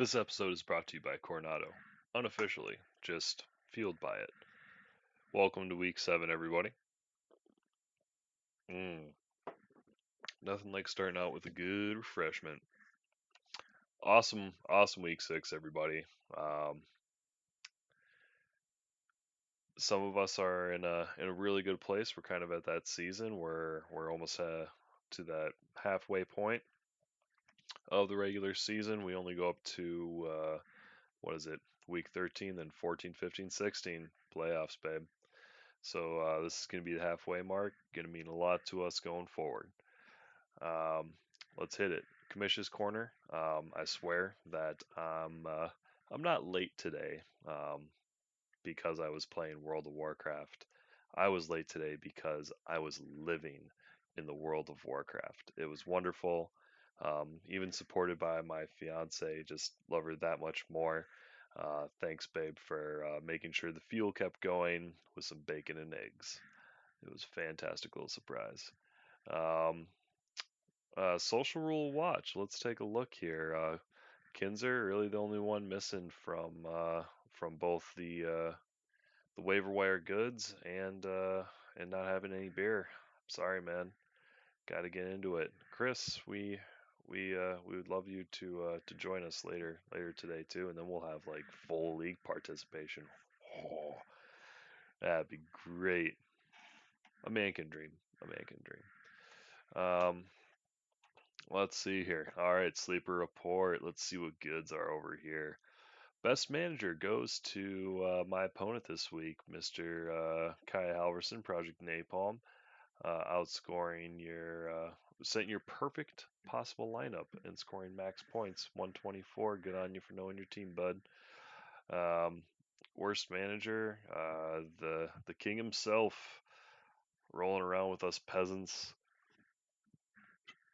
This episode is brought to you by Coronado. Unofficially, just fueled by it. Welcome to week 7, everybody. Nothing like starting out with a good refreshment. Awesome week 6, everybody. Some of us are in a really good place. We're kind of at that season where we're almost to that halfway point of the regular season. We only go up to week 13, then 14, 15, 16 playoffs, babe. So this is going to be the halfway mark. Going to mean a lot to us going forward. Let's hit it. Commishes Corner. I swear that I'm not late today because I was playing World of Warcraft. I was late today because I was living in the World of Warcraft. It was wonderful. Even supported by my fiance, just love her that much more. Thanks, babe, for making sure the fuel kept going with some bacon and eggs. It was a fantastic little surprise. Um, Social Rule Watch. Let's take a look here. Kinzer, really the only one missing from both the waiver wire goods and not having any beer. Sorry, man. Got to get into it. Chris, we would love you to join us later today too, and then we'll have like full league participation. Oh, that'd be great. A man can dream. A man can dream. Let's see here. All right, sleeper report. Let's see what goods are over here. Best manager goes to my opponent this week, Mr. Kai Halverson, Project Napalm, outscoring setting your perfect possible lineup and scoring max points, 124. Good on you for knowing your team, bud. Um, Worst manager, the king himself, rolling around with us peasants.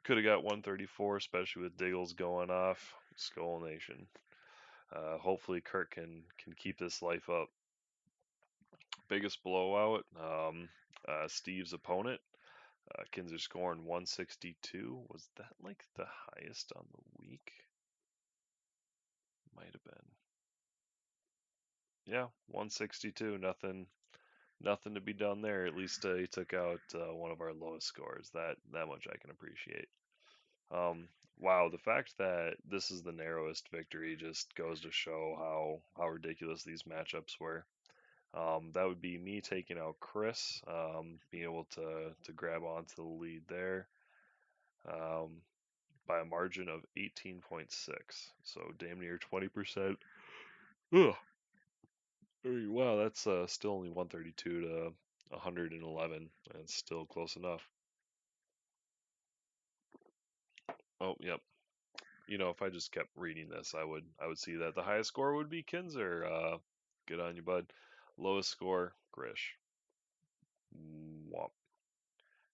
Could have got 134, especially with Diggles going off. Skull Nation. Hopefully Kirk can keep this life up. Biggest blowout, Steve's opponent. Kinzer scoring 162. Was that like the highest on the week? Might have been. Yeah, 162. Nothing to be done there. At least he took out one of our lowest scores. That much I can appreciate. Wow, the fact that this is the narrowest victory just goes to show how ridiculous these matchups were. That would be me taking out Chris, being able to grab onto the lead there by a margin of 18.6, so damn near 20%. Ugh. Wow, that's still only 132 to 111, and still close enough. Oh, yep. If I just kept reading this, I would see that the highest score would be Kinzer. Good on you, bud. Lowest score, Grish. Womp.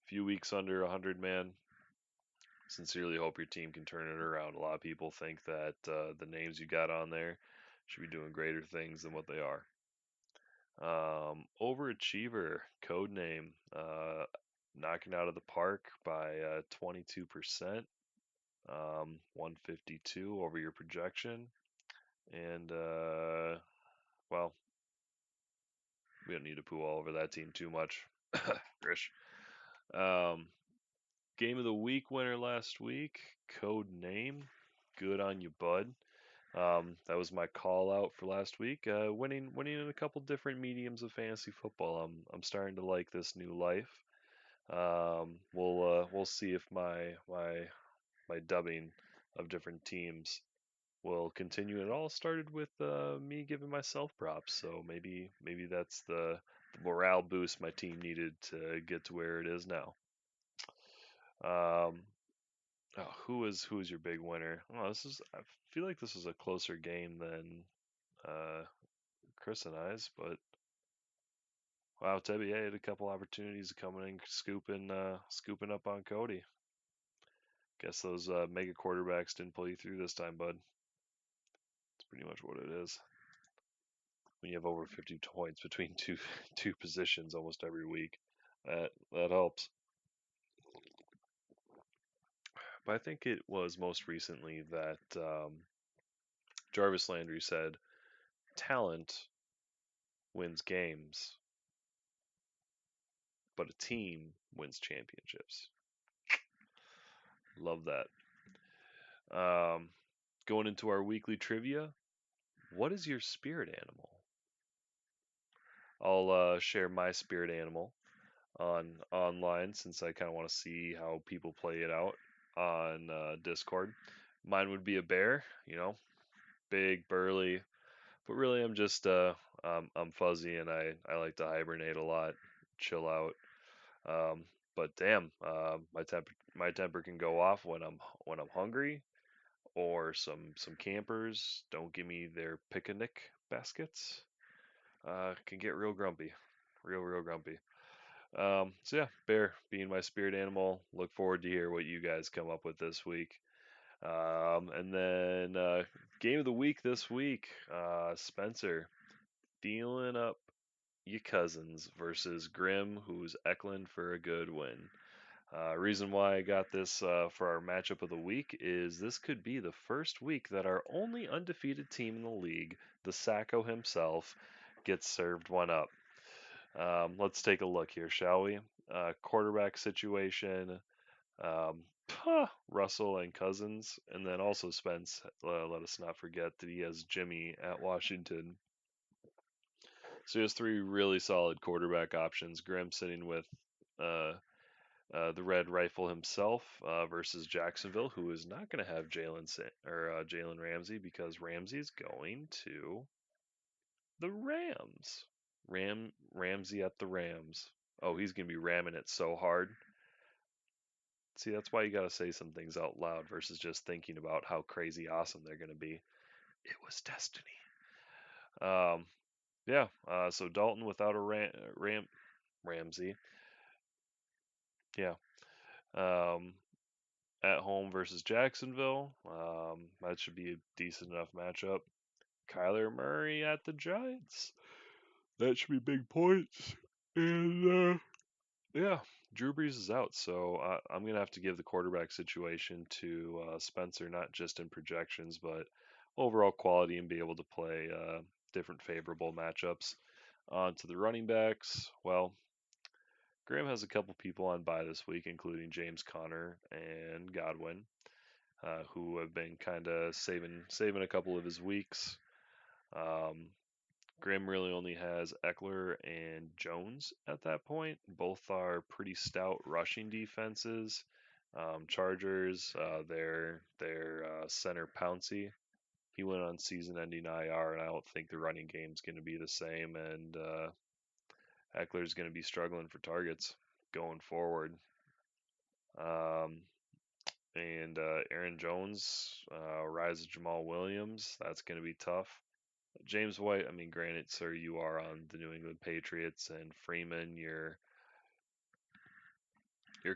Few weeks under 100, man. Sincerely hope your team can turn it around. A lot of people think that the names you got on there should be doing greater things than what they are. Overachiever, Codename, knocking out of the park by 22%. 152 over your projection. And, well, we don't need to poo all over that team too much. Grish. Game of the week winner last week, Codename. Good on you, bud. That was my call out for last week. Winning in a couple different mediums of fantasy football. I'm starting to like this new life. We'll see if my dubbing of different teams will continue. It all started with me giving myself props, so maybe that's the morale boost my team needed to get to where it is now. Who is your big winner? Oh, I feel like this is a closer game than Chris and I's, but wow, Tebbe had a couple opportunities coming in, scooping up on Cody. Guess those mega quarterbacks didn't pull you through this time, bud. That's pretty much what it is. When you have over 50 points between two positions almost every week, that helps. But I think it was most recently that Jarvis Landry said, "Talent wins games, but a team wins championships." Love that. Going into our weekly trivia, what is your spirit animal? I'll share my spirit animal on online since I kind of want to see how people play it out on Discord. Mine would be a bear, big, burly, but really I'm just I'm fuzzy and I like to hibernate a lot, chill out. Um, but damn, my temper can go off when I'm hungry, or some campers don't give me their picnic baskets. Can get real grumpy, real grumpy. So yeah, bear being my spirit animal. Look forward to hear what you guys come up with this week. And then game of the week this week, Spencer dealing up your cousins versus Grim, who's Eklin for a good win. Reason why I got this for our matchup of the week is this could be the first week that our only undefeated team in the league, the Sacco himself, gets served one up. Let's take a look here, shall we? Quarterback situation, um, Russell and Cousins, and then also Spence. Let us not forget that he has Jimmy at Washington. So he has three really solid quarterback options. Grimm sitting with uh, the Red Rifle himself versus Jacksonville, who is not going to have Jalen Ramsey because Ramsey's going to the Rams. Ramsey at the Rams. Oh, he's going to be ramming it so hard. See, that's why you got to say some things out loud versus just thinking about how crazy awesome they're going to be. It was destiny. Um, yeah. So Dalton without a Ramsey. Yeah. Um, at home versus Jacksonville. That should be a decent enough matchup. Kyler Murray at the Giants. That should be big points. And yeah, Drew Brees is out, so I'm gonna have to give the quarterback situation to Spencer, not just in projections, but overall quality and be able to play different favorable matchups. On to the running backs. Well, Graham has a couple people on bye this week, including James Conner and Godwin, who have been kind of saving a couple of his weeks. Um, Grimm really only has Eckler and Jones at that point. Both are pretty stout rushing defenses. Chargers, their center Pouncey, he went on season-ending IR, and I don't think the running game's going to be the same. And Eckler's going to be struggling for targets going forward. Um, and Aaron Jones, rise of Jamal Williams, that's going to be tough. James White, I mean, granted, sir, you are on the New England Patriots, and Freeman, your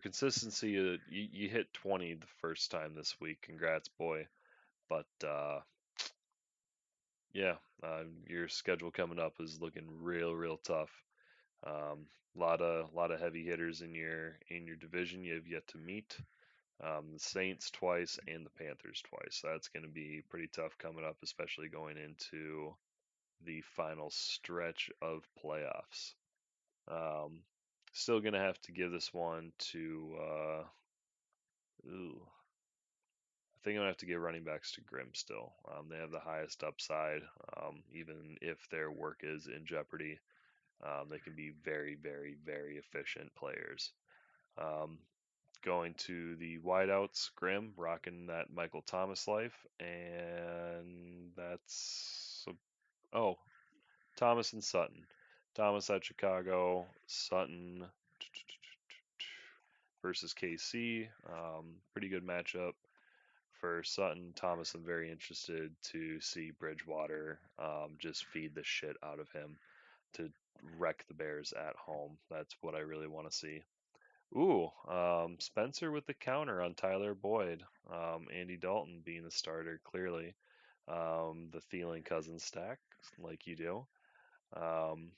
consistency, you hit 20 the first time this week. Congrats, boy. But yeah, your schedule coming up is looking real tough. Um, lot of heavy hitters in your division you have yet to meet. The Saints twice and the Panthers twice. That's going to be pretty tough coming up, especially going into the final stretch of playoffs. Um, Still gonna have to give this one to. Ooh, I think I'm gonna have to give running backs to Grimm still. They have the highest upside, even if their work is in jeopardy. They can be very efficient players. Um, Going to the wideouts, Grimm rocking that Michael Thomas life, and that's oh, Thomas and Sutton. Thomas at Chicago, Sutton versus KC. Pretty good matchup for Sutton. Thomas, I'm very interested to see Bridgewater just feed the shit out of him to wreck the Bears at home. That's what I really want to see. Ooh, Spencer with the counter on Tyler Boyd. Andy Dalton being the starter, clearly. The Theilen Cousins stack, like you do. Um,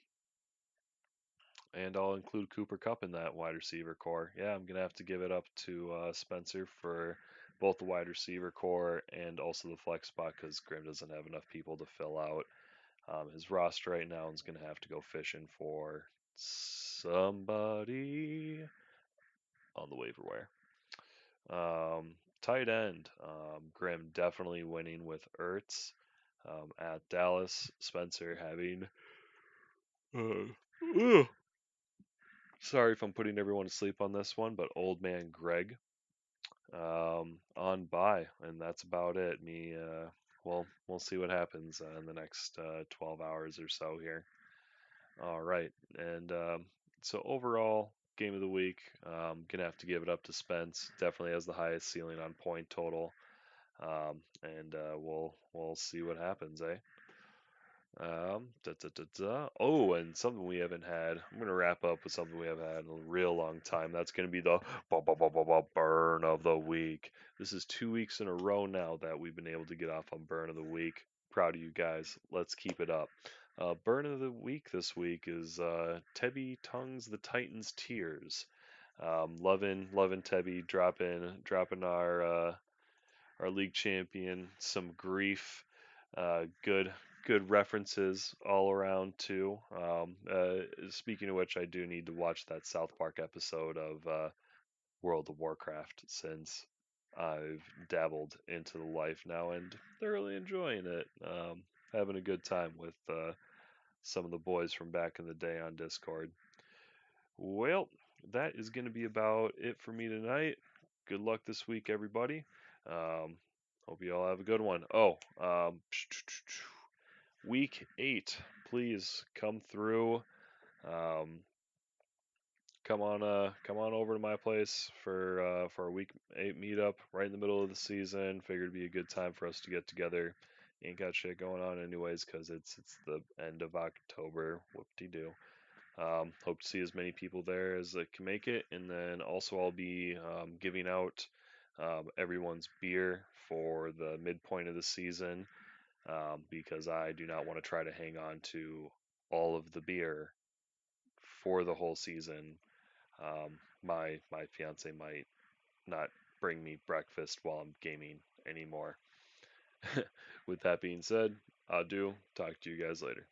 and I'll include Cooper Cup in that wide receiver core. Yeah, I'm gonna have to give it up to Spencer for both the wide receiver core and also the flex spot because Grim doesn't have enough people to fill out his roster right now and is going to have to go fishing for somebody on the waiver wire. Tight end, Grim definitely winning with Ertz at Dallas. Spencer having. Sorry if I'm putting everyone to sleep on this one, but old man Greg on bye, and that's about it. Well, we'll see what happens in the next 12 hours or so here. All right, and so overall game of the week, gonna have to give it up to Spence. Definitely has the highest ceiling on point total, and we'll see what happens, eh? Oh, and something we haven't had. I'm gonna wrap up with something we haven't had in a real long time. That's gonna be the burn of the week. This is 2 weeks in a row now that we've been able to get off on burn of the week. Proud of you guys. Let's keep it up. Burn of the week this week is Tebbe tongues the Titans tears. Loving Tebbe dropping our league champion some grief. Good references all around too. Speaking of which, I do need to watch that South Park episode of World of Warcraft since I've dabbled into the life now and thoroughly enjoying it. Having a good time with some of the boys from back in the day on Discord. Well, that is going to be about it for me tonight. Good luck this week, everybody. Um, Hope you all have a good one. Oh, week 8, please come through. Um, come on over to my place for our week 8 meetup right in the middle of the season. Figured it'd be a good time for us to get together. Ain't got shit going on anyways, cause it's the end of October. Whoop-de-doo. Hope to see as many people there as can make it, and then also I'll be giving out everyone's beer for the midpoint of the season because I do not want to try to hang on to all of the beer for the whole season. My fiance might not bring me breakfast while I'm gaming anymore. With that being said, adieu. Talk to you guys later.